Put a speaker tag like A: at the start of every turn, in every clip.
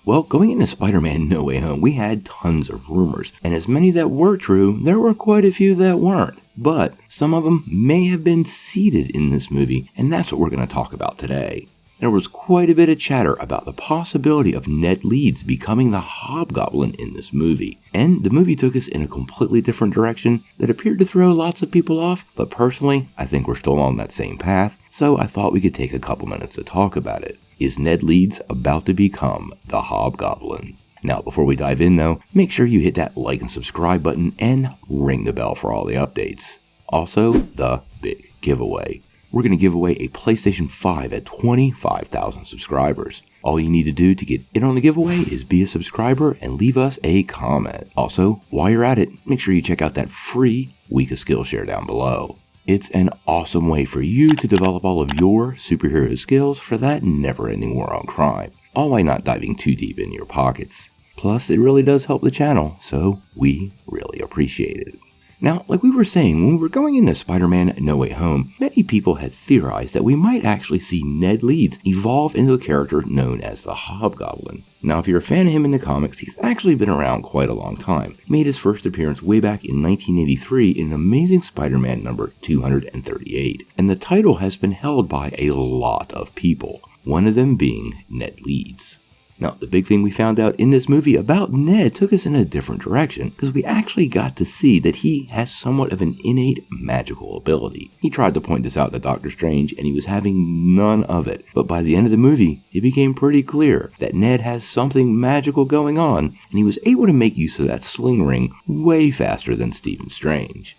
A: Well, going into Spider-Man No Way Home, we had tons of rumors, and as many that were true, there were quite a few that weren't. But some of them may have been seeded in this movie, and that's what we're going to talk about today. There was quite a bit of chatter about the possibility of Ned Leeds becoming the Hobgoblin in this movie, and the movie took us in a completely different direction that appeared to throw lots of people off, but personally, I think we're still on that same path, so I thought we could take a couple minutes to talk about it. Is Ned Leeds about to become the Hobgoblin? Now, before we dive in though, make sure you hit that like and subscribe button and ring the bell for all the updates. Also, the big giveaway. We're going to give away a PlayStation 5 at 25,000 subscribers. All you need to do to get in on the giveaway is be a subscriber and leave us a comment. Also, while you're at it, make sure you check out that free Week of Skillshare down below. It's an awesome way for you to develop all of your superhero skills for that never-ending war on crime, all while not diving too deep into your pockets. Plus, it really does help the channel, so we really appreciate it. Now, like we were saying, when we were going into Spider-Man No Way Home, many people had theorized that we might actually see Ned Leeds evolve into a character known as the Hobgoblin. Now, if you're a fan of him in the comics, he's actually been around quite a long time. He made his first appearance way back in 1983 in Amazing Spider-Man number 238, and the title has been held by a lot of people, one of them being Ned Leeds. Now, the big thing we found out in this movie about Ned took us in a different direction, because we actually got to see that he has somewhat of an innate magical ability. He tried to point this out to Doctor Strange, and he was having none of it. But by the end of the movie, it became pretty clear that Ned has something magical going on, and he was able to make use of that sling ring way faster than Stephen Strange.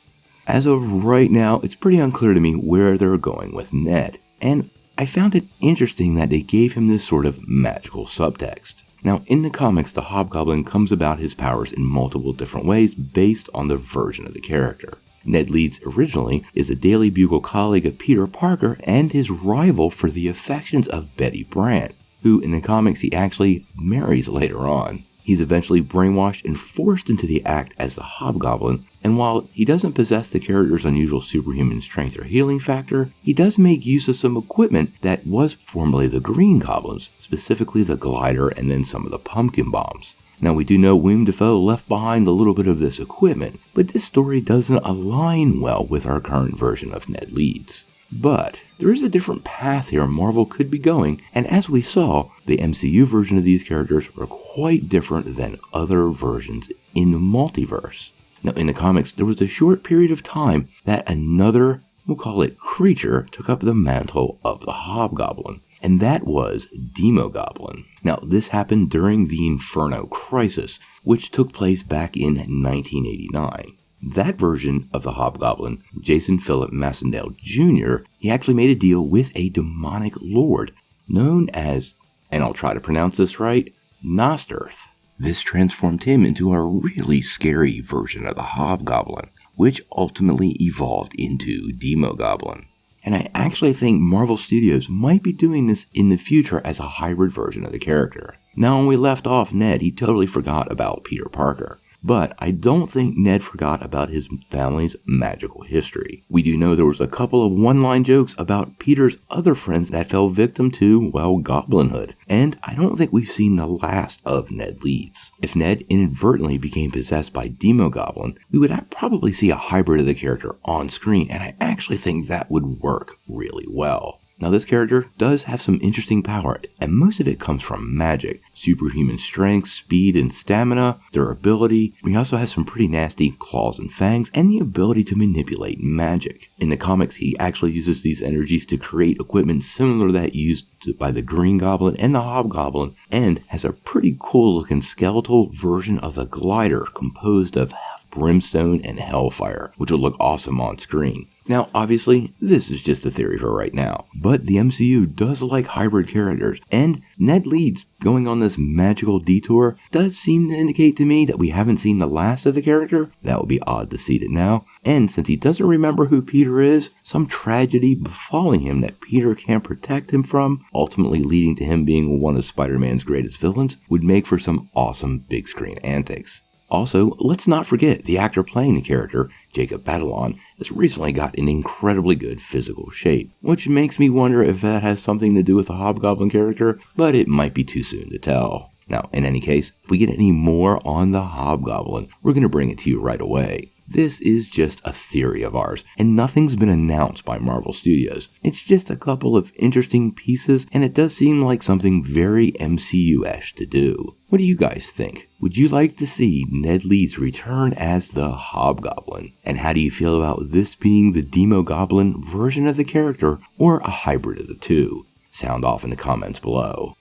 A: As of right now, it's pretty unclear to me where they're going with Ned, and I found it interesting that they gave him this sort of magical subtext. Now, in the comics, the Hobgoblin comes about his powers in multiple different ways based on the version of the character. Ned Leeds originally is a Daily Bugle colleague of Peter Parker and his rival for the affections of Betty Brant, who in the comics he actually marries later on. He's eventually brainwashed and forced into the act as the Hobgoblin, and while he doesn't possess the character's unusual superhuman strength or healing factor, he does make use of some equipment that was formerly the Green Goblin's, specifically the glider and then some of the pumpkin bombs. Now, we do know Willem Dafoe left behind a little bit of this equipment, but this story doesn't align well with our current version of Ned Leeds. But there is a different path here Marvel could be going, and as we saw, the MCU version of these characters are quite different than other versions in the multiverse. Now, in the comics, there was a short period of time that another, we'll call it creature, took up the mantle of the Hobgoblin, and that was Demogoblin. Now, this happened during the Inferno Crisis, which took place back in 1989. That version of the Hobgoblin, Jason Philip Massendale Jr., he actually made a deal with a demonic lord known as, and I'll try to pronounce this right, Nostirth. This transformed him into a really scary version of the Hobgoblin, which ultimately evolved into Demogoblin. And I actually think Marvel Studios might be doing this in the future as a hybrid version of the character. Now, when we left off Ned, he totally forgot about Peter Parker. But I don't think Ned forgot about his family's magical history. We do know there was a couple of one-line jokes about Peter's other friends that fell victim to, well, goblinhood. And I don't think we've seen the last of Ned Leeds. If Ned inadvertently became possessed by Demogoblin, we would probably see a hybrid of the character on screen, and I actually think that would work really well. Now, this character does have some interesting power, and most of it comes from magic. Superhuman strength, speed, and stamina, durability. He also has some pretty nasty claws and fangs, and the ability to manipulate magic. In the comics, he actually uses these energies to create equipment similar to that used by the Green Goblin and the Hobgoblin, and has a pretty cool looking skeletal version of the glider composed of brimstone and hellfire, which would look awesome on screen. Now, obviously, this is just a theory for right now, but the MCU does like hybrid characters, and Ned Leeds going on this magical detour does seem to indicate to me that we haven't seen the last of the character. That would be odd to see it now, and since he doesn't remember who Peter is, some tragedy befalling him that Peter can't protect him from, ultimately leading to him being one of Spider-Man's greatest villains, would make for some awesome big screen antics. Also, let's not forget the actor playing the character, Jacob Batalon, has recently got in incredibly good physical shape, which makes me wonder if that has something to do with the Hobgoblin character, but it might be too soon to tell. Now, in any case, if we get any more on the Hobgoblin, we're going to bring it to you right away. This is just a theory of ours, and nothing's been announced by Marvel Studios. It's just a couple of interesting pieces, and it does seem like something very MCU-esque to do. What do you guys think? Would you like to see Ned Leeds return as the Hobgoblin? And how do you feel about this being the Demogoblin version of the character, or a hybrid of the two? Sound off in the comments below.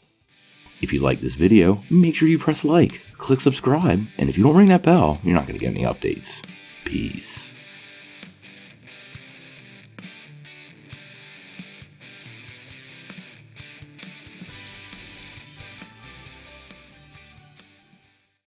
A: If you like this video, make sure you press like, click subscribe, and if you don't ring that bell, you're not going to get any updates. Peace.